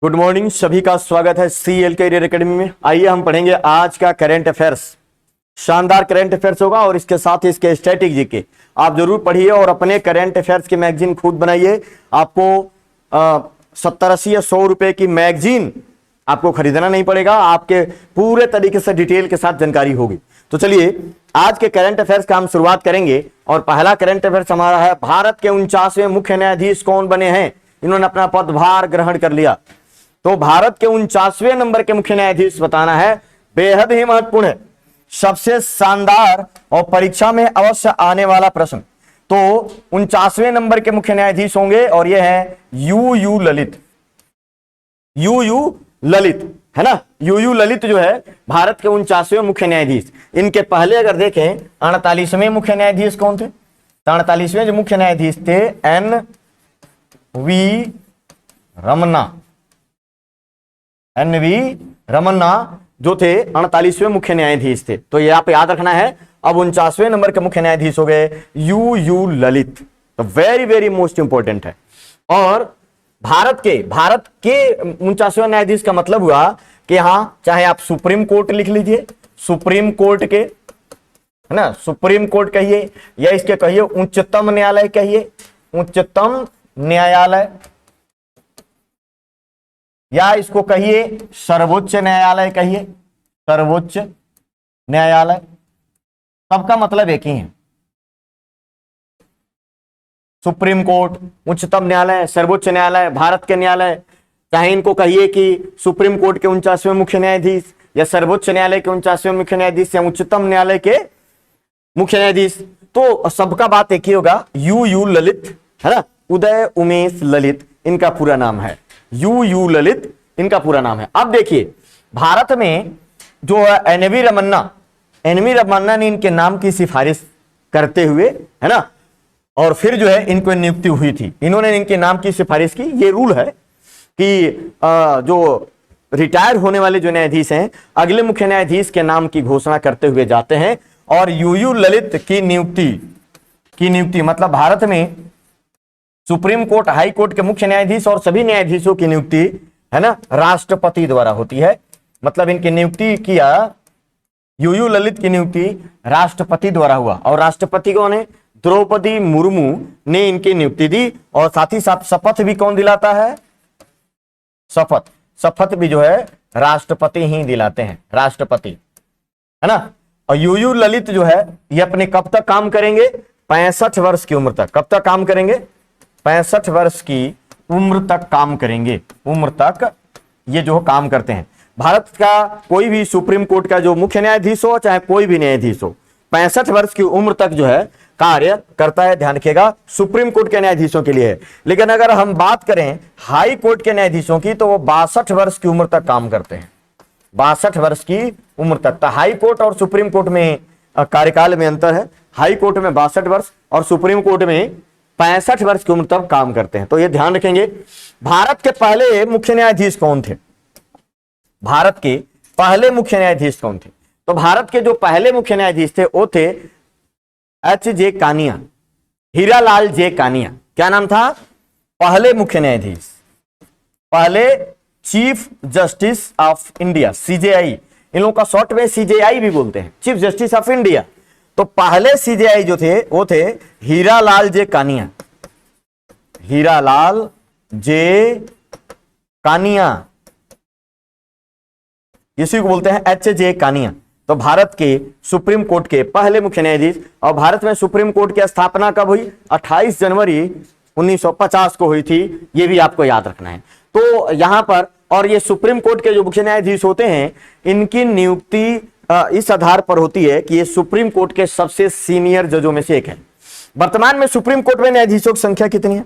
Good morning, सभी का स्वागत है CL कैरियर एकेडमी में। आइए हम पढ़ेंगे आज का करंट अफेयर्स। शानदार करंट अफेयर्स होगा और इसके साथ ही इसके स्टैटिक जीके आप जरूर पढ़िए और अपने करंट अफेयर्स की मैगजीन खुद बनाइए। आपको 70, 80 या 100 रुपए की मैगजीन आपको खरीदना नहीं पड़ेगा, आपके पूरे तरीके से डिटेल के साथ जानकारी होगी। तो चलिए आज के करंट अफेयर्स का हम शुरुआत करेंगे और पहला करंट अफेयर्स हमारा है, भारत के 49वें मुख्य न्यायाधीश कौन बने हैं? इन्होंने अपना पदभार ग्रहण कर लिया। तो भारत के 49वें नंबर के मुख्य न्यायाधीश बताना है, बेहद ही महत्वपूर्ण है, सबसे शानदार और परीक्षा में अवश्य आने वाला प्रश्न। तो 49वें नंबर के मुख्य न्यायाधीश होंगे और ये है यू ललित। यू ललित है ना। यू ललित जो है भारत के 49वें मुख्य न्यायाधीश। इनके पहले अगर देखें 48वें मुख्य न्यायाधीश कौन थे? तो 48वें जो मुख्य न्यायाधीश थे NV रमन्ना जो थे 48वें मुख्य न्यायाधीश थे। तो ये आप याद रखना है। अब 49वें नंबर के मुख्य न्यायाधीश हो गए यू ललित। तो वेरी वेरी मोस्ट इंपॉर्टेंट है। और भारत के 49वें न्यायाधीश का मतलब हुआ कि यहां चाहे आप सुप्रीम कोर्ट लिख लीजिए, सुप्रीम कोर्ट के, है ना, सुप्रीम कोर्ट कहिए या इसके कहिए उच्चतम न्यायालय कहिए, उच्चतम न्यायालय, या इसको कहिए सर्वोच्च न्यायालय कहिए, सर्वोच्च न्यायालय, सबका मतलब एक ही है। सुप्रीम कोर्ट, उच्चतम न्यायालय, सर्वोच्च न्यायालय, भारत के न्यायालय, चाहे इनको कहिए कि सुप्रीम कोर्ट के 49वें मुख्य न्यायाधीश या सर्वोच्च न्यायालय के 49वें मुख्य न्यायाधीश या उच्चतम न्यायालय के मुख्य न्यायाधीश, तो सबका बात एक ही होगा, यू ललित, है ना। उदय उमेश ललित इनका पूरा नाम है, यू ललित इनका पूरा नाम है। अब देखिए भारत में जो है NV रमन्ना ने इनके नाम की सिफारिश करते हुए, है ना, और फिर जो है इनको नियुक्ति हुई थी। इन्होंने इनके नाम की सिफारिश की। ये रूल है कि जो रिटायर होने वाले जो न्यायाधीश हैं अगले मुख्य न्यायाधीश के नाम की घोषणा करते हुए जाते हैं। और यू ललित की नियुक्ति मतलब भारत में सुप्रीम कोर्ट, हाई कोर्ट के मुख्य न्यायाधीश और सभी न्यायाधीशों की नियुक्ति, है ना, राष्ट्रपति द्वारा होती है। मतलब इनकी नियुक्ति किया, यू ललित की नियुक्ति राष्ट्रपति द्वारा हुआ। और राष्ट्रपति कौन है? द्रौपदी मुर्मू ने इनकी नियुक्ति दी। और साथ ही साथ शपथ भी कौन दिलाता है? शपथ भी जो है राष्ट्रपति ही दिलाते हैं, राष्ट्रपति, है ना। और यू ललित जो है ये अपने कब तक काम करेंगे? 65 वर्ष की उम्र तक। कब तक काम करेंगे? 65 वर्ष की उम्र तक काम करेंगे। उम्र तक ये जो काम करते हैं। भारत का कोई भी सुप्रीम कोर्ट का जो मुख्य न्यायाधीश हो, चाहे कोई भी न्यायाधीश हो, 65 वर्ष की उम्र तक जो है कार्य करता है। ध्यान रखिएगा, सुप्रीम कोर्ट के न्यायाधीशों के लिए है। लेकिन अगर हम बात करें हाई कोर्ट के न्यायाधीशों की, तो वो 62 वर्ष की उम्र तक काम करते हैं। 62 वर्ष की उम्र तक। तो हाई कोर्ट और सुप्रीम कोर्ट में कार्यकाल में अंतर है। हाई कोर्ट में 62 वर्ष और सुप्रीम कोर्ट में 65 वर्ष की उम्र तक काम करते हैं। तो ये ध्यान रखेंगे। भारत के पहले मुख्य न्यायाधीश कौन थे? भारत के पहले मुख्य न्यायाधीश कौन थे? तो भारत के जो पहले मुख्य न्यायाधीश थे वो थे HJ कानिया, हीरालाल जे कानिया। क्या नाम था? पहले मुख्य न्यायाधीश, पहले chief justice of India, CJI। इन लोगों का शॉर्ट में CJI भी बोलते हैं, चीफ जस्टिस ऑफ इंडिया। तो पहले CJI जो थे वो थे हीरालाल जे कानिया, हीरालाल जे कानिया, इसी को बोलते हैं HJ कानिया। तो भारत के सुप्रीम कोर्ट के पहले मुख्य न्यायाधीश। और भारत में सुप्रीम कोर्ट की स्थापना कब हुई? 28 जनवरी 1950 को हुई थी। ये भी आपको याद रखना है। तो यहां पर, और ये सुप्रीम कोर्ट के जो मुख्य न्यायाधीश होते हैं इनकी नियुक्ति इस आधार पर होती है कि ये सुप्रीम कोर्ट के सबसे सीनियर जजों में से एक है। वर्तमान में सुप्रीम कोर्ट में न्यायाधीशों की संख्या कितनी है?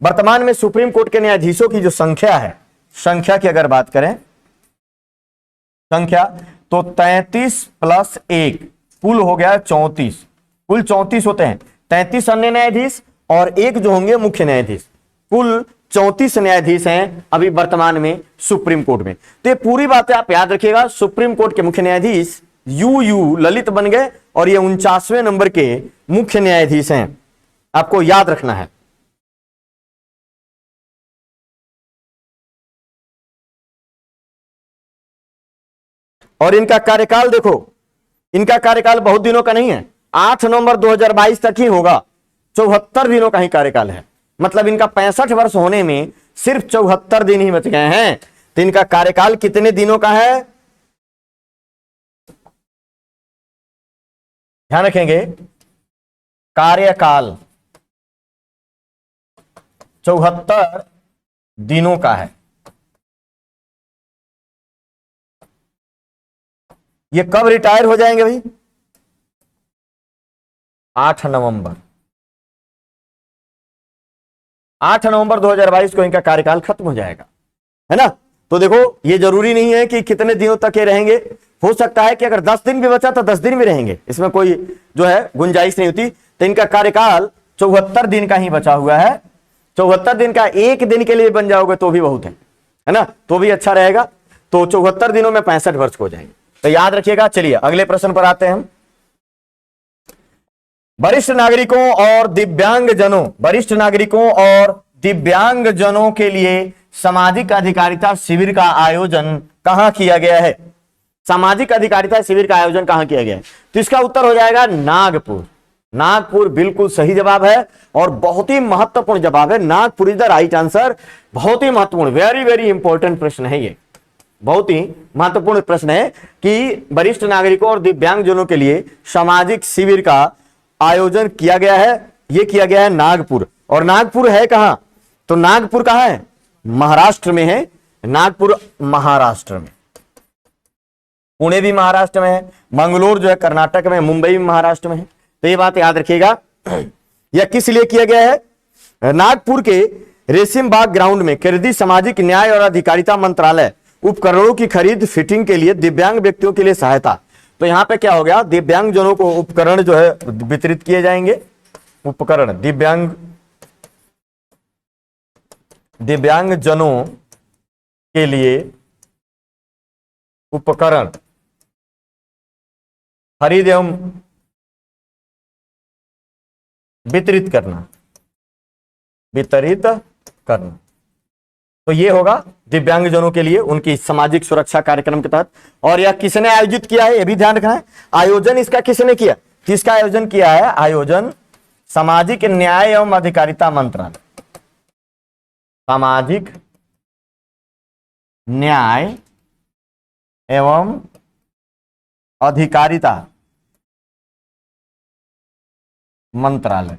वर्तमान में सुप्रीम कोर्ट के न्यायाधीशों की जो संख्या है, संख्या की अगर बात करें, संख्या तो 33 + 1 कुल हो गया 34। कुल 34 होते हैं। 33 अन्य न्यायाधीश और एक जो होंगे मुख्य न्यायाधीश। कुल 34 न्यायाधीश हैं अभी वर्तमान में सुप्रीम कोर्ट में। तो ये पूरी बातें आप याद रखिएगा। सुप्रीम कोर्ट के मुख्य न्यायाधीश यू ललित बन गए और ये 49वें नंबर के मुख्य न्यायाधीश हैं, आपको याद रखना है। और इनका कार्यकाल देखो, इनका कार्यकाल बहुत दिनों का नहीं है, 8 नवंबर 2022 तक ही होगा। 74 दिनों का ही कार्यकाल है, मतलब इनका 65 वर्ष होने में सिर्फ 74 दिन ही बच गए हैं। तो इनका कार्यकाल कितने दिनों का है, ध्यान रखेंगे, कार्यकाल 74 दिनों का है। ये कब रिटायर हो जाएंगे भाई, 8 नवंबर 8 नवंबर 2022 को इनका कार्यकाल खत्म हो जाएगा, है ना। तो देखो ये जरूरी नहीं है कि कितने दिनों तक ये रहेंगे, हो सकता है कि अगर 10 दिन भी बचा तो 10 दिन भी रहेंगे, इसमें कोई जो है गुंजाइश नहीं होती। तो इनका कार्यकाल 74 दिन का ही बचा हुआ है। 74 दिन का एक दिन के लिए बन जाओगे तो भी बहुत है ना, तो भी अच्छा रहेगा। तो 74 दिनों में 65 वर्ष हो जाएंगे, तो याद रखिएगा। चलिए अगले प्रश्न पर आते हैं हम। वरिष्ठ नागरिकों और दिव्यांगजनों, वरिष्ठ नागरिकों और दिव्यांगजनों के लिए सामाजिक अधिकारिता शिविर का आयोजन कहां किया गया है, सामाजिक अधिकारिता शिविर का आयोजन कहां किया गया है। तो इसका उत्तर हो जाएगा नागपुर। नागपुर बिल्कुल सही जवाब है और बहुत ही महत्वपूर्ण जवाब है। Nagpur is the right answer. बहुत ही महत्वपूर्ण, वेरी वेरी इंपॉर्टेंट प्रश्न है ये, बहुत ही महत्वपूर्ण प्रश्न है कि वरिष्ठ नागरिकों और दिव्यांगजनों के लिए सामाजिक शिविर का आयोजन किया गया है। यह किया गया है नागपुर। और नागपुर है कहां, तो नागपुर कहां है, महाराष्ट्र में है। नागपुर महाराष्ट्र में, पुणे भी महाराष्ट्र में है, मंगलोर जो है कर्नाटक में, मुंबई भी महाराष्ट्र में है। तो ये बात याद रखिएगा। यह किस लिए किया गया है, नागपुर के रेसिम बाग ग्राउंड में केंद्रीय सामाजिक न्याय और अधिकारिता मंत्रालय उपकरणों की खरीद फिटिंग के लिए दिव्यांग व्यक्तियों के लिए सहायता। तो यहां पे क्या हो गया, दिव्यांगजनों को उपकरण जो है वितरित किए जाएंगे। उपकरण दिव्यांगजनों के लिए उपकरण खरीद एवं वितरित करना, तो ये होगा दिव्यांगजनों के लिए उनकी सामाजिक सुरक्षा कार्यक्रम के तहत। और यह किसने आयोजित किया है, यह भी ध्यान रखना है। आयोजन इसका किसने किया, किसका आयोजन किया है, आयोजन सामाजिक न्याय एवं अधिकारिता मंत्रालय, सामाजिक न्याय एवं अधिकारिता मंत्रालय,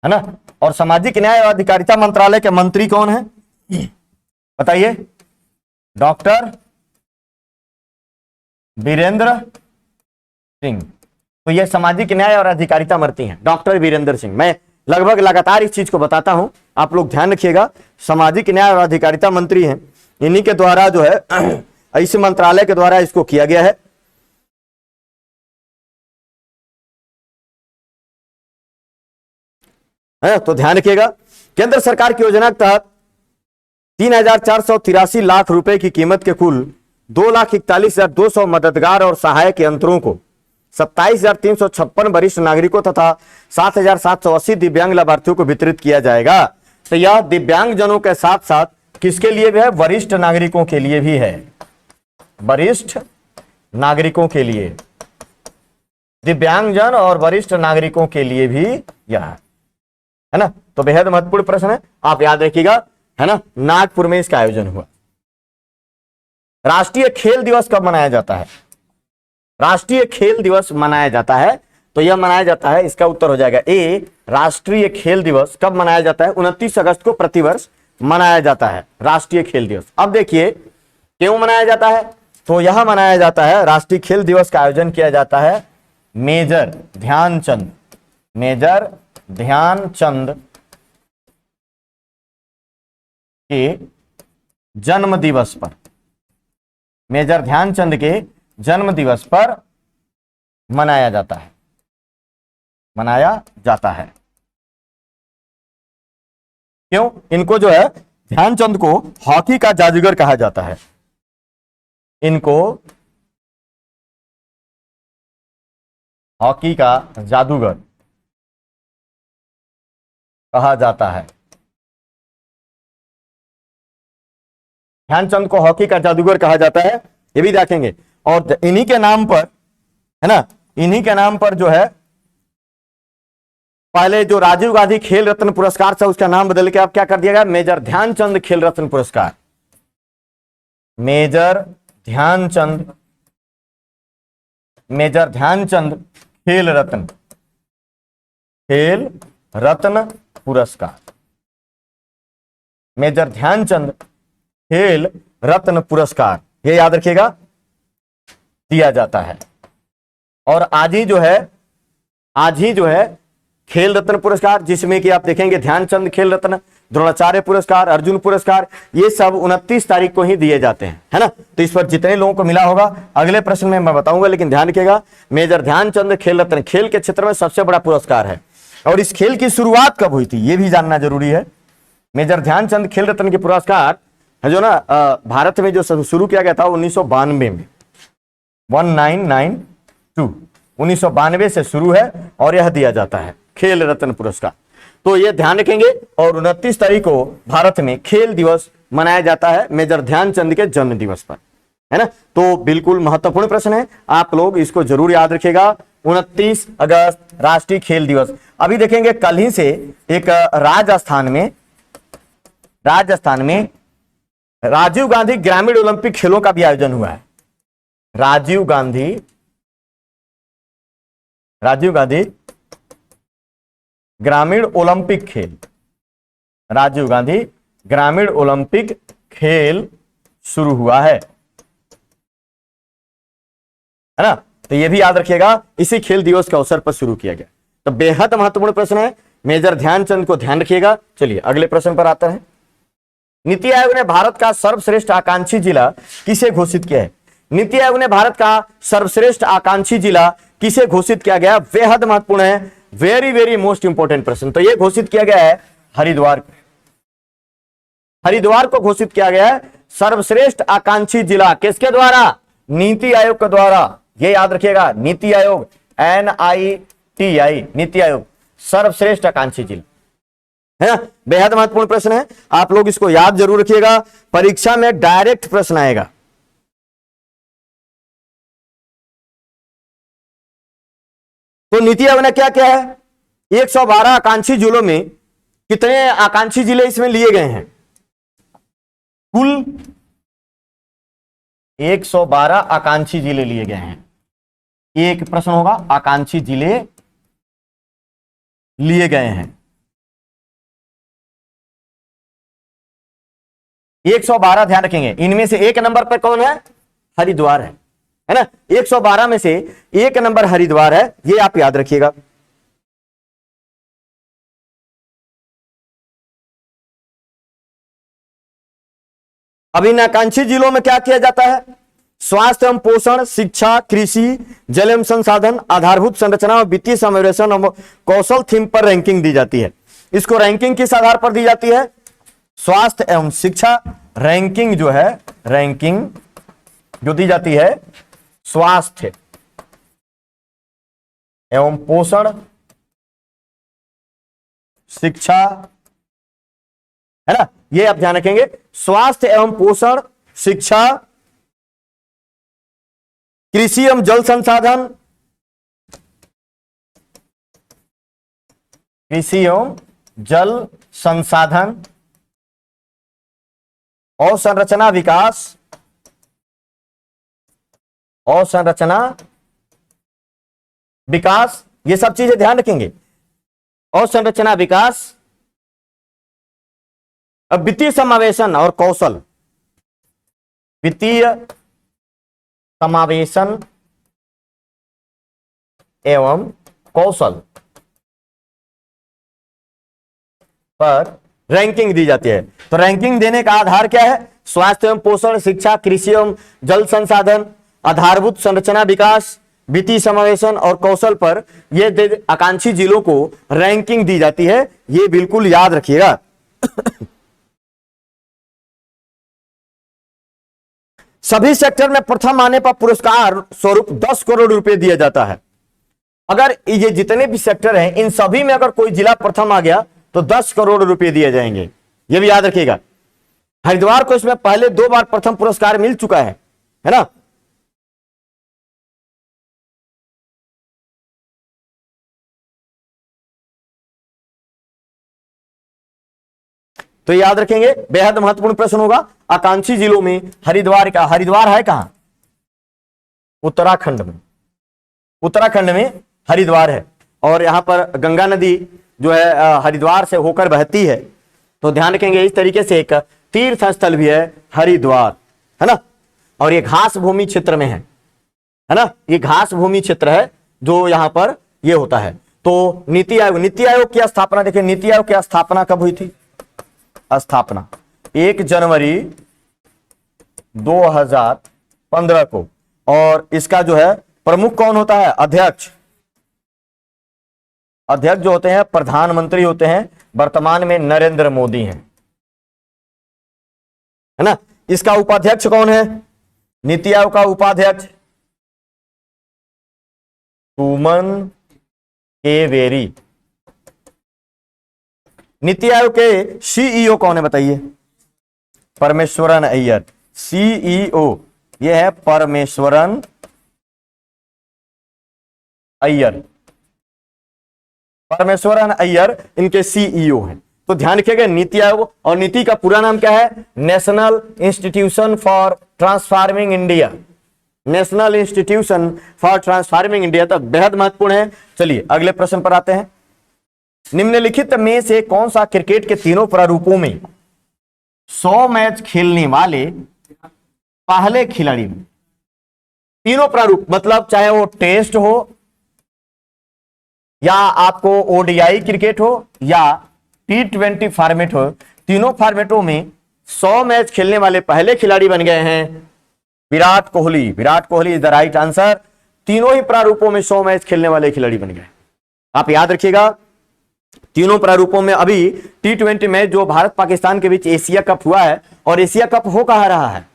है ना। और सामाजिक न्याय और अधिकारिता मंत्रालय के मंत्री कौन है बताइए, डॉक्टर वीरेंद्र सिंह। तो ये सामाजिक न्याय और अधिकारिता मंत्री हैं डॉक्टर वीरेंद्र सिंह। मैं लगभग लगातार इस चीज को बताता हूं, आप लोग ध्यान रखिएगा। सामाजिक न्याय और अधिकारिता मंत्री हैं, इन्हीं के द्वारा जो है इस मंत्रालय के द्वारा इसको किया गया है। तो ध्यान रखिएगा, केंद्र सरकार की योजना के तहत 3,483 लाख रुपए की कीमत के कुल 2,41,200 मददगार और सहायक यंत्रों को 27,356 वरिष्ठ नागरिकों तथा 7,780 दिव्यांग लाभार्थियों को वितरित किया जाएगा। तो यह दिव्यांगजनों के साथ साथ किसके लिए भी है, वरिष्ठ नागरिकों के लिए भी है, वरिष्ठ नागरिकों के लिए, दिव्यांगजन और वरिष्ठ नागरिकों के लिए भी यह है ना। तो बेहद महत्वपूर्ण प्रश्न है, आप याद रखिएगा, है ना। नागपुर में इसका आयोजन हुआ। राष्ट्रीय खेल दिवस कब मनाया जाता है, राष्ट्रीय खेल दिवस मनाया जाता है, तो यह मनाया जाता है, इसका उत्तर हो जाएगा ए, राष्ट्रीय खेल दिवस कब मनाया जाता है, 29 अगस्त को प्रतिवर्ष मनाया जाता है राष्ट्रीय खेल दिवस। अब देखिए क्यों मनाया जाता है, तो यह मनाया जाता है, राष्ट्रीय खेल दिवस का आयोजन किया जाता है मेजर ध्यानचंद, मेजर ध्यानचंद के जन्म दिवस पर, मेजर ध्यानचंद के जन्म दिवस पर मनाया जाता है, मनाया जाता है। क्यों, इनको जो है ध्यानचंद को हॉकी का जादूगर कहा जाता है, इनको हॉकी का जादूगर कहा जाता है। ध्यानचंद को हॉकी का जादूगर कहा जाता है, ये भी देखेंगे। और इन्हीं के नाम पर, है ना, इन्हीं के नाम पर जो है पहले जो राजीव गांधी खेल रत्न पुरस्कार था उसका नाम बदल के अब क्या कर दिया गया, मेजर ध्यानचंद खेल रत्न पुरस्कार। मेजर ध्यानचंद खेल रत्न पुरस्कार। मेजर ध्यानचंद खेल रत्न पुरस्कार, ये याद रखिएगा, दिया जाता है। और आज ही जो है खेल रत्न पुरस्कार, जिसमें कि आप देखेंगे ध्यानचंद खेल रत्न, द्रोणाचार्य पुरस्कार, अर्जुन पुरस्कार, ये सब 29 तारीख को ही दिए जाते हैं, है ना। तो इस पर जितने लोगों को मिला होगा अगले प्रश्न में मैं बताऊंगा, लेकिन ध्यान रखिएगा मेजर ध्यानचंद खेल रत्न खेल के क्षेत्र में सबसे बड़ा पुरस्कार है। और इस खेल की शुरुआत कब हुई थी ये भी जानना जरूरी है। मेजर ध्यानचंद खेल रत्न के पुरस्कार है जो ना भारत में जो शुरू किया गया था 1992 में, 1992 से शुरू है और यह दिया जाता है खेल रत्न पुरस्कार। तो ये ध्यान रखेंगे। और 29 तारीख को भारत में खेल दिवस मनाया जाता है मेजर ध्यानचंद के जन्म दिवस पर, है ना। तो बिल्कुल महत्वपूर्ण प्रश्न है, आप लोग इसको जरूर याद रखिएगा। 29 अगस्त राष्ट्रीय खेल दिवस। अभी देखेंगे कल ही से एक राजस्थान में राजीव गांधी ग्रामीण ओलंपिक खेलों का भी आयोजन हुआ है। राजीव गांधी ग्रामीण ओलंपिक खेल, राजीव गांधी ग्रामीण ओलंपिक खेल शुरू हुआ है ना। तो यह भी याद रखिएगा, इसी खेल दिवस के अवसर पर शुरू किया गया। तो बेहद महत्वपूर्ण प्रश्न है, मेजर ध्यानचंद को ध्यान रखिएगा। चलिए अगले प्रश्न पर आता है। नीति आयोग ने भारत का सर्वश्रेष्ठ आकांक्षी जिला किसे घोषित किया है? नीति आयोग ने भारत का सर्वश्रेष्ठ आकांक्षी जिला किसे घोषित किया गया? बेहद महत्वपूर्ण है, वेरी वेरी मोस्ट इंपोर्टेंट प्रश्न। तो यह घोषित किया गया है हरिद्वार को घोषित किया गया है सर्वश्रेष्ठ आकांक्षी जिला। किसके द्वारा? नीति आयोग के द्वारा। यह याद रखिएगा, नीति आयोग, NITI, नीति आयोग, सर्वश्रेष्ठ आकांक्षी जिला, है ना। बेहद महत्वपूर्ण प्रश्न है, आप लोग इसको याद जरूर रखिएगा, परीक्षा में डायरेक्ट प्रश्न आएगा। तो नीति आयोग ने क्या किया है? 112 आकांक्षी जिलों में कितने आकांक्षी जिले इसमें लिए गए हैं? कुल 112 आकांक्षी जिले लिए गए हैं। एक प्रश्न होगा, आकांक्षी जिले लिए गए हैं 112। ध्यान रखेंगे, इनमें से एक नंबर पर कौन है? हरिद्वार है ना। 112 में से एक नंबर हरिद्वार है, ये आप याद रखिएगा। अब इन आकांक्षी जिलों में क्या किया जाता है? स्वास्थ्य एवं पोषण, शिक्षा, कृषि, जल एवं संसाधन, आधारभूत संरचना और वित्तीय समावेशन और कौशल थीम पर रैंकिंग दी जाती है। इसको रैंकिंग किस आधार पर दी जाती है? स्वास्थ्य एवं शिक्षा रैंकिंग जो है, रैंकिंग जो दी जाती है स्वास्थ्य एवं पोषण, शिक्षा, है ना, ये आप ध्यान रखेंगे। स्वास्थ्य एवं पोषण, शिक्षा, कृषि एवं जल संसाधन, कृषि एवं जल संसाधन, अवसंरचना विकास, अवसंरचना विकास, ये सब चीजें ध्यान रखेंगे। अवसंरचना विकास, अब वित्तीय समावेशन और कौशल, वित्तीय समावेशन एवं कौशल पर रैंकिंग दी जाती है। तो रैंकिंग देने का आधार क्या है? स्वास्थ्य एवं पोषण, शिक्षा, कृषि एवं जल संसाधन, आधारभूत संरचना विकास, वित्तीय समावेशन और कौशल पर ये आकांक्षी जिलों को रैंकिंग दी जाती है, ये बिल्कुल याद रखिएगा। सभी सेक्टर में प्रथम आने पर पुरस्कार स्वरूप 10 करोड़ रुपए दिया जाता है। अगर ये जितने भी सेक्टर हैं इन सभी में अगर कोई जिला प्रथम आ गया तो 10 करोड़ रुपए दिए जाएंगे, ये भी याद रखिएगा। हरिद्वार को इसमें पहले 2 बार प्रथम पुरस्कार मिल चुका है ना। तो याद रखेंगे, बेहद महत्वपूर्ण प्रश्न होगा। आकांक्षी जिलों में हरिद्वार का, हरिद्वार है कहां? उत्तराखंड में, उत्तराखंड में हरिद्वार है। और यहां पर गंगा नदी जो है हरिद्वार से होकर बहती है। तो ध्यान रखेंगे, इस तरीके से एक तीर्थ स्थल भी है हरिद्वार, है ना। और ये घास भूमि क्षेत्र में है ना, ये घास भूमि क्षेत्र है जो यहां पर ये होता है। तो नीति आयोग, नीति आयोग की स्थापना देखिए, नीति आयोग की स्थापना कब हुई थी? स्थापना 1 जनवरी 2015 को। और इसका जो है प्रमुख कौन होता है? अध्यक्ष। अध्यक्ष जो होते हैं प्रधानमंत्री होते हैं, वर्तमान में नरेंद्र मोदी हैं, है ना। इसका उपाध्यक्ष कौन है? नीति आयोग का उपाध्यक्ष सुमन के वेरी। नीति आयोग के सीईओ कौन है बताइए? परमेश्वरन अय्यर। सीईओ ये है परमेश्वरन अय्यर। परमेश्वरन अय्यर इनके सीईओ हैं। तो ध्यान रखिएगा, नीति आयोग, और नीति का पूरा नाम क्या है? National institution for transforming India. National institution for transforming India. तो बेहद महत्वपूर्ण है। चलिए अगले प्रश्न पर आते हैं। निम्नलिखित में से कौन सा क्रिकेट के तीनों प्रारूपों में 100 मैच खेलने वाले पहले खिलाड़ी? तीनों प्रारूप मतलब चाहे वो टेस्ट हो या आपको ओडीआई क्रिकेट हो या T20 फॉर्मेट हो, तीनों फॉर्मेटों में 100 मैच खेलने वाले पहले खिलाड़ी बन गए हैं Virat Kohli. Virat Kohli is the right answer. तीनों ही प्रारूपों में 100 मैच खेलने वाले खिलाड़ी बन गए। आप याद रखिएगा, तीनों प्रारूपों में अभी T20 मैच जो भारत पाकिस्तान के बीच एशिया कप हुआ है, और एशिया कप हो कहां रहा है?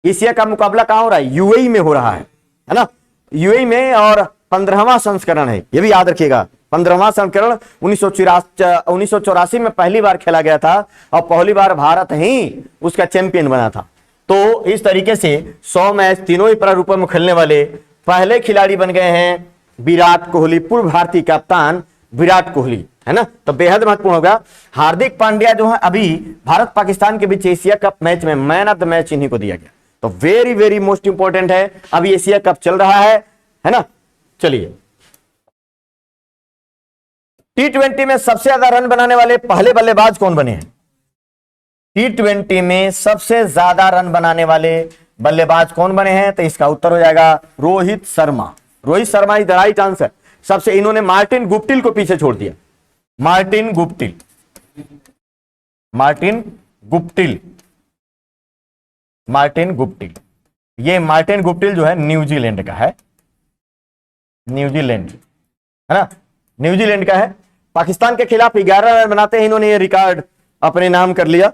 एशिया का मुकाबला कहां हो रहा है? यूएई में हो रहा है ना, यूएई में। और 15वां संस्करण है, यह भी याद रखिएगा। 15वां संस्करण 1984 में पहली बार खेला गया था, और पहली बार भारत ही उसका चैंपियन बना था। तो इस तरीके से 100 मैच तीनों ही प्रारूपों में खेलने वाले पहले खिलाड़ी बन गए हैं विराट कोहली, पूर्व भारतीय कप्तान विराट कोहली, है ना। तो बेहद महत्वपूर्ण होगा। हार्दिक पांड्या जो है अभी भारत पाकिस्तान के बीच एशिया कप मैच में मैन ऑफ द मैच इन्हीं को दिया गया। तो वेरी वेरी मोस्ट इंपॉर्टेंट है। अभी एशिया कप चल रहा है ना। चलिए, T20 में सबसे ज्यादा रन बनाने वाले पहले बल्लेबाज कौन बने हैं? T20 में सबसे ज्यादा रन बनाने वाले बल्लेबाज कौन बने हैं? तो इसका उत्तर हो जाएगा Rohit Sharma. Rohit Sharma is the right answer. सबसे इन्होंने मार्टिन गुप्टिल को पीछे छोड़ दिया। Martin Guptill, Martin Guptill, Martin Guptill. ये मार्टिन गुप्टिल जो है न्यूजीलैंड का है, न्यूजीलैंड, है ना, न्यूजीलैंड का है। पाकिस्तान के खिलाफ 11 रन बनाते हैं इन्होंने ये रिकॉर्ड अपने नाम कर लिया।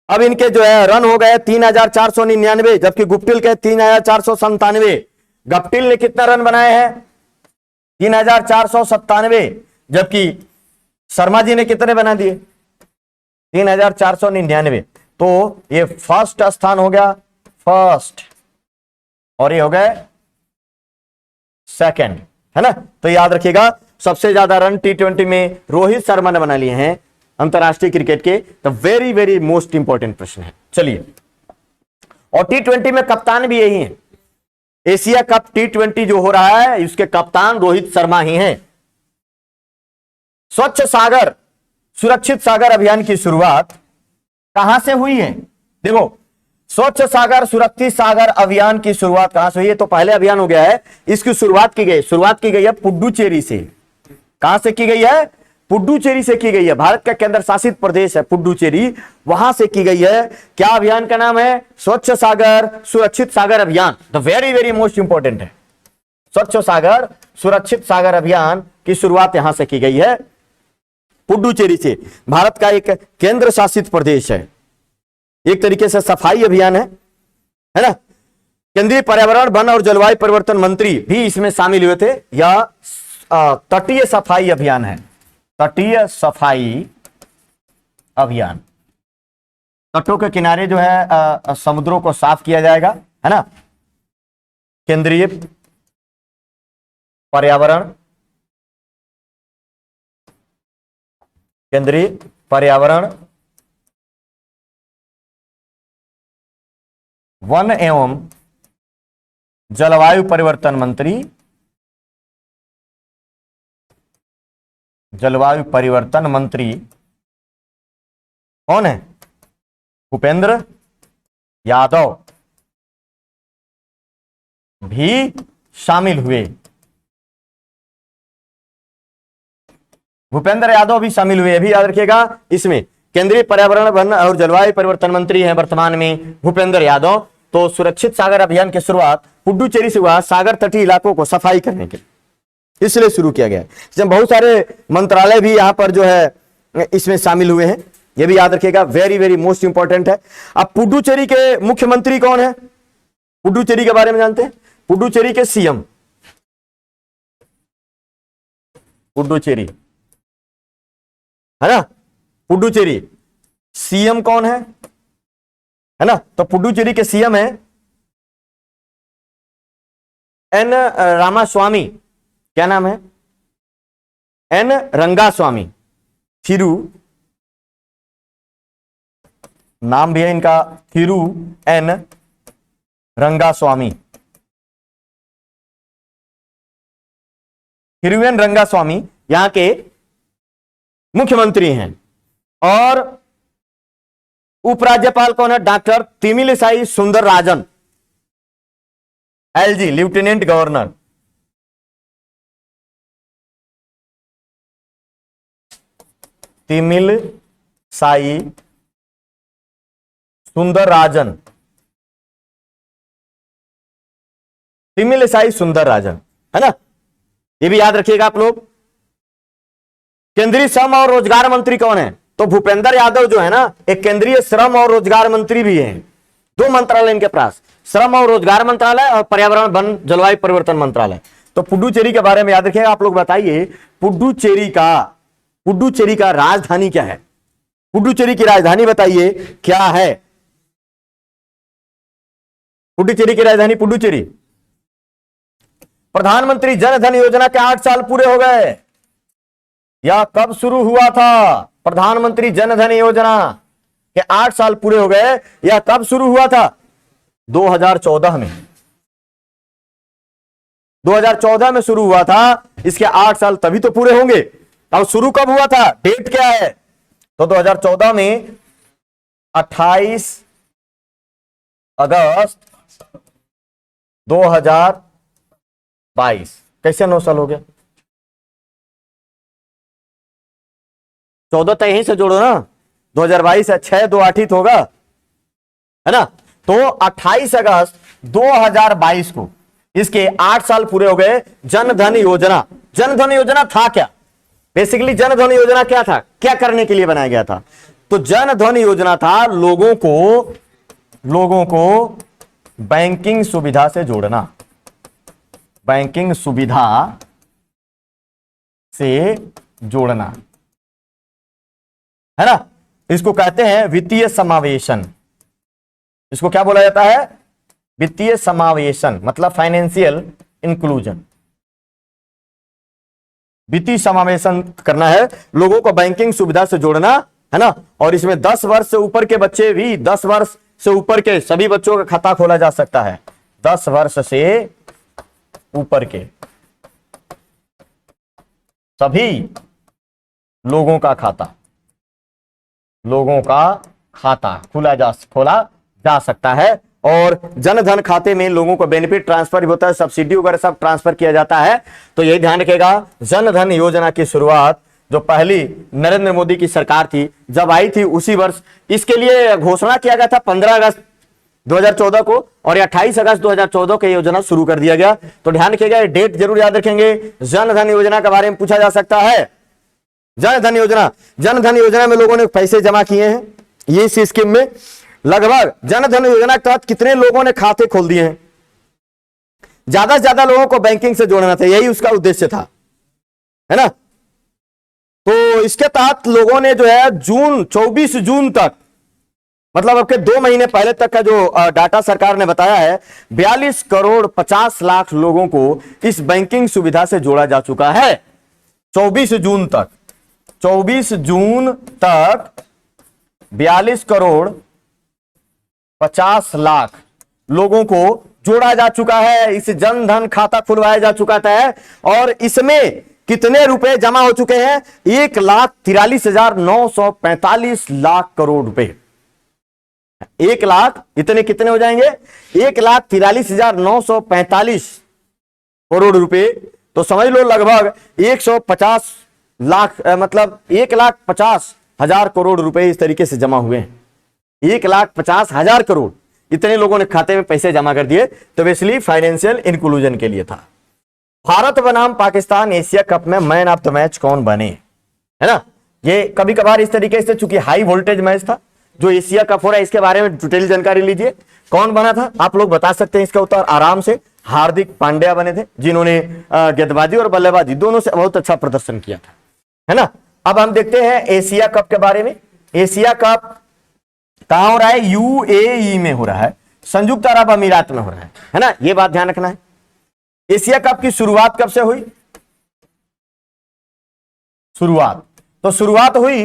अब इनके जो है रन हो गए 3499, जबकि गुप्टिल के 3497। गुप्टिल ने कितना रन बनाए हैं? 3497, जबकि शर्मा जी ने कितने बना दिए? 3499। तो ये फर्स्ट स्थान हो गया, फर्स्ट, और ये हो गए सेकंड, है ना। तो याद रखिएगा, सबसे ज्यादा रन T20 में रोहित शर्मा ने बना लिए हैं अंतरराष्ट्रीय क्रिकेट के। तो वेरी वेरी मोस्ट इंपॉर्टेंट प्रश्न है। चलिए, और T20 में कप्तान भी यही है। एशिया कप T20 जो हो रहा है, इसके कप्तान रोहित शर्मा ही हैं। स्वच्छ सागर सुरक्षित सागर अभियान की शुरुआत कहां से हुई है? देखो, स्वच्छ सागर सुरक्षित सागर अभियान की शुरुआत कहां से हुई है? तो पहले अभियान हो गया है, इसकी शुरुआत की गई है पुडुचेरी से। कहां से की गई है? पुडुचेरी से की गई है। भारत का केंद्र शासित प्रदेश है पुडुचेरी, वहां से की गई है। क्या अभियान का नाम है? स्वच्छ सागर सुरक्षित सागर अभियान। The very very most important है। स्वच्छ सागर सुरक्षित सागर अभियान की शुरुआत यहां से की गई है, पुडुचेरी से। भारत का एक केंद्र शासित प्रदेश है, एक तरीके से सफाई अभियान है ना। केंद्रीय पर्यावरण वन और जलवायु परिवर्तन मंत्री भी इसमें शामिल हुए थे। यह तटीय सफाई अभियान है, तटीय सफाई अभियान। तटों के किनारे जो है समुद्रों को साफ किया जाएगा, है ना। केंद्रीय पर्यावरण, केंद्रीय पर्यावरण, वन एवं जलवायु परिवर्तन मंत्री, जलवायु परिवर्तन मंत्री कौन है? भूपेंद्र यादव भी शामिल हुए। भूपेंद्र यादव भी शामिल हुए, भी याद रखिएगा। इसमें केंद्रीय पर्यावरण वन और जलवायु परिवर्तन मंत्री हैं वर्तमान में भूपेंद्र यादव। तो सुरक्षित सागर अभियान की शुरुआत पुडुचेरी से हुआ, सागर तटीय इलाकों को सफाई करने के लिए इसलिए शुरू किया गया। इसमें बहुत सारे मंत्रालय भी यहां पर जो है इसमें शामिल हुए हैं, यह भी याद रखिएगा, वेरी वेरी मोस्ट इंपॉर्टेंट है। अब पुडुचेरी के मुख्यमंत्री कौन है? पुडुचेरी के बारे में जानते हैं? पुडुचेरी के सीएम, पुडुचेरी, है ना, पुडुचेरी सीएम कौन है ना। तो पुडुचेरी के सीएम है एन रामास्वामी। क्या नाम है? एन रंगास्वामी थिरु, नाम भी है इनका थिरु एन रंगास्वामी, थिरु एन रंगास्वामी यहां के मुख्यमंत्री हैं। और उपराज्यपाल कौन है? Doctor Tamilisai Soundararajan, LG, lieutenant governor. Tamilisai Soundararajan, Tamilisai Soundararajan, है ना, ये भी याद रखिएगा आप लोग। केंद्रीय श्रम और रोजगार मंत्री कौन है? तो भूपेंद्र यादव जो है ना, एक केंद्रीय श्रम और रोजगार मंत्री भी हैं। दो मंत्रालय इनके पास, श्रम और रोजगार मंत्रालय और पर्यावरण वन जलवायु परिवर्तन मंत्रालय। तो पुडुचेरी के बारे में याद रखिएगा आप लोग। बताइए पुडुचेरी का राजधानी क्या है? पुडुचेरी की राजधानी बताइए क्या है? पुडुचेरी की राजधानी पुडुचेरी। प्रधानमंत्री जन धन योजना के 8 साल पूरे हो गए। यह कब शुरू हुआ था? प्रधानमंत्री जन धन योजना के 8 साल पूरे हो गए। यह कब शुरू हुआ था? 2014 में। 2014 में शुरू हुआ था। इसके 8 साल तभी तो पूरे होंगे। अब शुरू कब हुआ था? डेट क्या है? तो 2014 में 28 अगस्त 2022। कैसे 9 साल हो गया? 14 तो यहीं से जोड़ो ना, 2022 है, 6 2 8 ही तो होगा, है ना। तो 28 अगस्त 2022 को इसके 8 साल पूरे हो गए। जन धन योजना, जन धन योजना था क्या? बेसिकली जन धन योजना क्या था? क्या करने के लिए बनाया गया था? तो जन धन योजना था लोगों को बैंकिंग सुविधा से जोड़ना, बैंकिंग सुविधा से जोड़ना, है ना। इसको कहते हैं वित्तीय समावेशन। इसको क्या बोला जाता है? वित्तीय समावेशन, मतलब फाइनेंशियल इंक्लूजन। वित्तीय समावेशन करना है, लोगों को बैंकिंग सुविधा से जोड़ना, है ना। और इसमें 10 वर्ष से ऊपर के बच्चे भी, 10 वर्ष से ऊपर के सभी बच्चों का खाता खोला जा सकता है। 10 वर्ष से ऊपर के सभी लोगों का खाता खोला जा सकता है। और जन धन खाते में लोगों को बेनिफिट ट्रांसफर होता है, सब्सिडी वगैरह सब ट्रांसफर किया जाता है। तो यही ध्यान रखिएगा, जन धन योजना की शुरुआत जो पहली नरेंद्र मोदी की सरकार थी जब आई थी, उसी वर्ष इसके लिए घोषणा किया गया था 15 अगस्त 2014 को, और 28 अगस्त 2014 को योजना शुरू कर दिया गया। तो ध्यान रखिएगा, डेट जरूर याद रखेंगे। जन धन योजना के बारे में पूछा जा सकता है। जन धन योजना में लोगों ने पैसे जमा किए हैं। ये इस स्कीम में लगभग जन धन योजना के तहत कितने लोगों ने खाते खोल दिए हैं? ज्यादा से ज्यादा लोगों को बैंकिंग से जोड़ना था, यही उसका उद्देश्य था, है ना। तो इसके तहत लोगों ने जो है 24 जून तक, मतलब अब के 2 महीने पहले तक का जो डाटा सरकार ने बताया है, 42 करोड़ 50 लाख लोगों को इस बैंकिंग सुविधा से जोड़ा जा चुका है। 24 जून तक 42 करोड़ 50 लाख लोगों को जोड़ा जा चुका है, इस जन धन खाता खुलवाया जा चुका है। और इसमें कितने रुपए जमा हो चुके हैं? 1,43,945 लाख करोड़ रुपए। 1 लाख इतने कितने हो जाएंगे? 1,43,945 करोड़ रुपए। तो समझ लो लगभग 150 लाख, मतलब 1,50,000 करोड़ रुपए इस तरीके से जमा हुए हैं। 1,50,000 करोड़ इतने लोगों ने खाते में पैसे जमा कर दिए। तो बेसिकली फाइनेंशियल इंक्लूजन के लिए था। भारत बनाम पाकिस्तान एशिया कप में मैन ऑफ द मैच कौन बने, है ना? ये कभी कभार इस तरीके से, चूंकि हाई वोल्टेज मैच था जो एशिया कप हो रहा है, इसके बारे में डिटेल जानकारी लीजिए। कौन बना था आप लोग बता सकते हैं इसका उत्तर आराम से। हार्दिक पांड्या बने थे, जिन्होंने गेंदबाजी और बल्लेबाजी दोनों से बहुत अच्छा प्रदर्शन किया था, है ना? अब हम देखते हैं एशिया कप के बारे में। एशिया कप कहां हो रहा है? यूएई में हो रहा है, संयुक्त अरब अमीरात में हो रहा है ना? यह बात ध्यान रखना है। एशिया कप की शुरुआत कब से हुई? शुरुआत हुई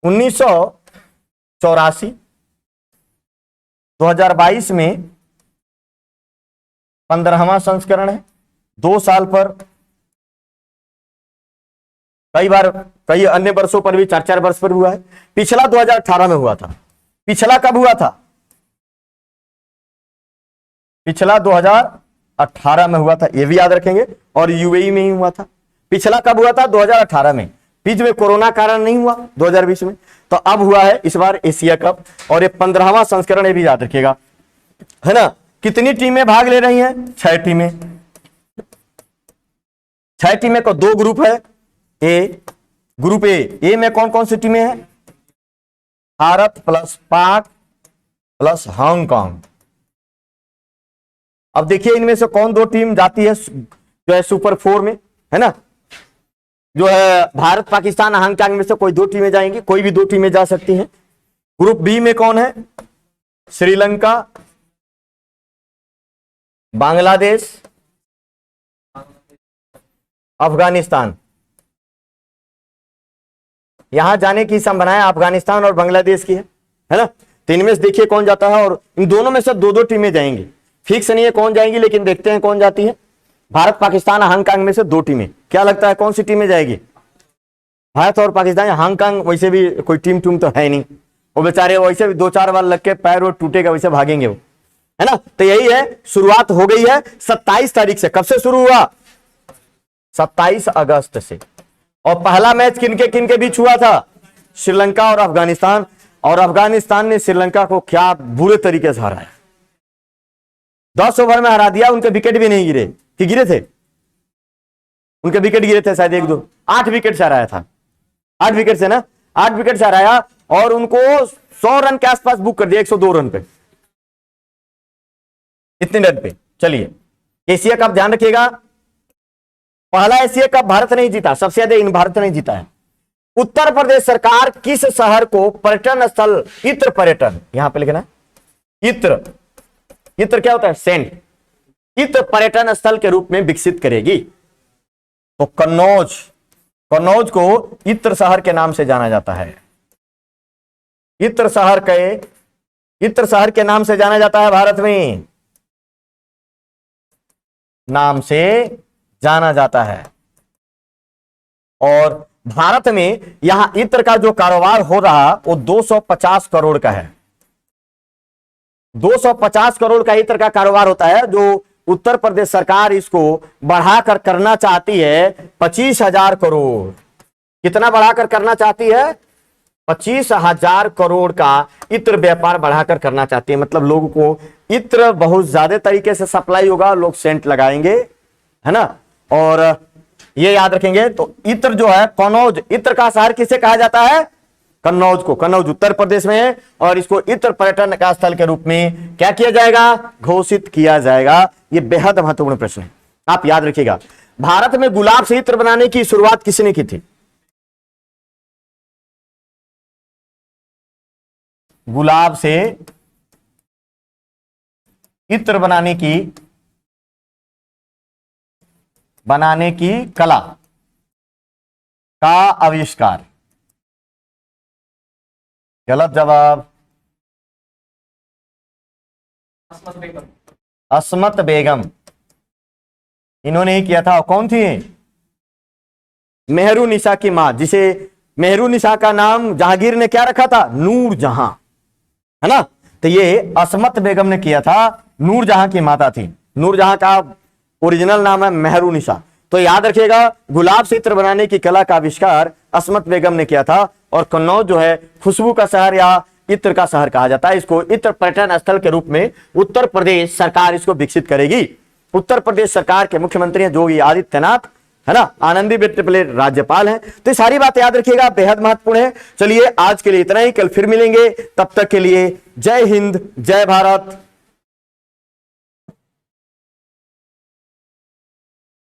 1984। 2022 में 15वां संस्करण है। 2 साल पर, कई अन्य वर्षों पर भी 4-4 वर्ष पर हुआ है। पिछला 2018 में हुआ था। पिछला कब हुआ था? पिछला 2018 में हुआ था, यह भी याद रखेंगे। और यूएई में ही हुआ था। पिछला कब हुआ था? 2018 में। बीच में कोरोना कारण नहीं हुआ 2020 में। तो अब हुआ है इस बार एशिया कप, और ये 15वां संस्करण, ये भी याद रखिएगा, है ना? कितनी टीमें भाग ले रही हैं? 6 टीमें। 6 टीमें को 2 ग्रुप है। ग्रुप ए में कौन कौन सी टीमें हैं? भारत प्लस पाक प्लस हांगकांग। अब देखिए इनमें से कौन 2 टीम जाती है जो है सुपर 4 में, है ना? जो है भारत पाकिस्तान हांगकांग में से कोई 2 टीमें जाएंगी, कोई भी 2 टीमें जा सकती हैं। ग्रुप बी में कौन है? श्रीलंका, बांग्लादेश, अफगानिस्तान। यहां जाने की संभावना अफगानिस्तान और बांग्लादेश की है ना? तो इनमें से देखिए कौन जाता है, और इन दोनों में से 2-2 टीमें जाएंगी। फिक्स नहीं है कौन जाएंगी, लेकिन देखते हैं कौन जाती है। भारत पाकिस्तान हांगकांग में से 2 टीमें, क्या लगता है कौन सी टीमें जाएगी? भारत और पाकिस्तान। हांगकांग वैसे भी कोई टीम तो है नहीं, वो बेचारे वैसे भी 2-4 बार लग के पैर वो टूटेगा, वैसे भागेंगे वो, है ना? तो यही है, शुरुआत हो गई है 27 तारीख से। कब से शुरू हुआ? 27 अगस्त से। और पहला मैच किनके बीच हुआ था? श्रीलंका और अफगानिस्तान। और अफगानिस्तान ने श्रीलंका को क्या बुरे तरीके से हराया। 10 ओवर में हरा दिया। उनके विकेट भी नहीं गिरे, कि गिरे थे? उनके विकेट गिरे थे शायद 1-2, 8 विकेट से हराया था। 8 विकेट से ना, 8 विकेट से हराया, और उनको 100 रन के आसपास बुक कर दिया, 102 रन पे, इतने रन पे। चलिए एशिया कप ध्यान रखिएगा, पहला एशिया कप भारत नहीं जीता, सबसे ज्यादा भारत नहीं जीता है। उत्तर प्रदेश सरकार किस शहर को पर्यटन स्थल, इत्र पर्यटन, यहां पे लिखना है इत्र, इत्र क्या होता है? सेंट। इत्र पर्यटन स्थल के रूप में विकसित करेगी? तो कन्नौज को इत्र शहर के नाम से जाना जाता है। इत्र शहर के नाम से जाना जाता है, भारत में नाम से जाना जाता है। और भारत में यहां इत्र का जो कारोबार हो रहा वो 250 करोड़ का है। 250 करोड़ का इत्र का कारोबार होता है, जो उत्तर प्रदेश सरकार इसको बढ़ाकर करना चाहती है 25,000 करोड़। कितना बढ़ाकर करना चाहती है? 25,000 करोड़ का इत्र व्यापार बढ़ाकर करना चाहती है। मतलब लोगों को इत्र बहुत ज्यादा तरीके से सप्लाई होगा, लोग सेंट लगाएंगे, है ना? और ये याद रखेंगे। तो इत्र जो है कन्नौज, इत्र का शहर किसे कहा जाता है? कन्नौज को। कन्नौज उत्तर प्रदेश में है, और इसको इत्र पर्यटन का स्थल के रूप में क्या किया जाएगा? घोषित किया जाएगा। ये बेहद महत्वपूर्ण प्रश्न है, आप याद रखिएगा। भारत में गुलाब से इत्र बनाने की शुरुआत किसने की थी? गुलाब से इत्र बनाने की कला का आविष्कार। गलत जवाब। अस्मत बेगम, इन्होंने ही किया था। कौन थी? मेहरुनिसा की मां, जिसे मेहरुनिसा का नाम जहांगीर ने क्या रखा था? नूरजहां, है ना। तो ये अस्मत बेगम ने किया था, नूरजहां की माता थी। नूरजहां का ओरिजिनल नाम है मेहरुनिसा। तो याद रखिएगा, गुलाब से इत्र बनाने की कला का आविष्कार अस्मत बेगम ने किया था। और कन्नौज जो है खुशबू का शहर या इत्र का शहर कहा जाता है। इसको इत्र पर्यटन स्थल के रूप में उत्तर प्रदेश सरकार इसको विकसित करेगी। उत्तर प्रदेश सरकार के मुख्यमंत्री हैं योगी आदित्यनाथ, है ना। आनंदीबेन पटेल राज्यपाल हैं। तो ये सारी बात याद रखिएगा, बेहद महत्वपूर्ण है। चलिए आज के लिए इतना ही, कल फिर मिलेंगे। तब तक के लिए जय हिंद, जय भारत।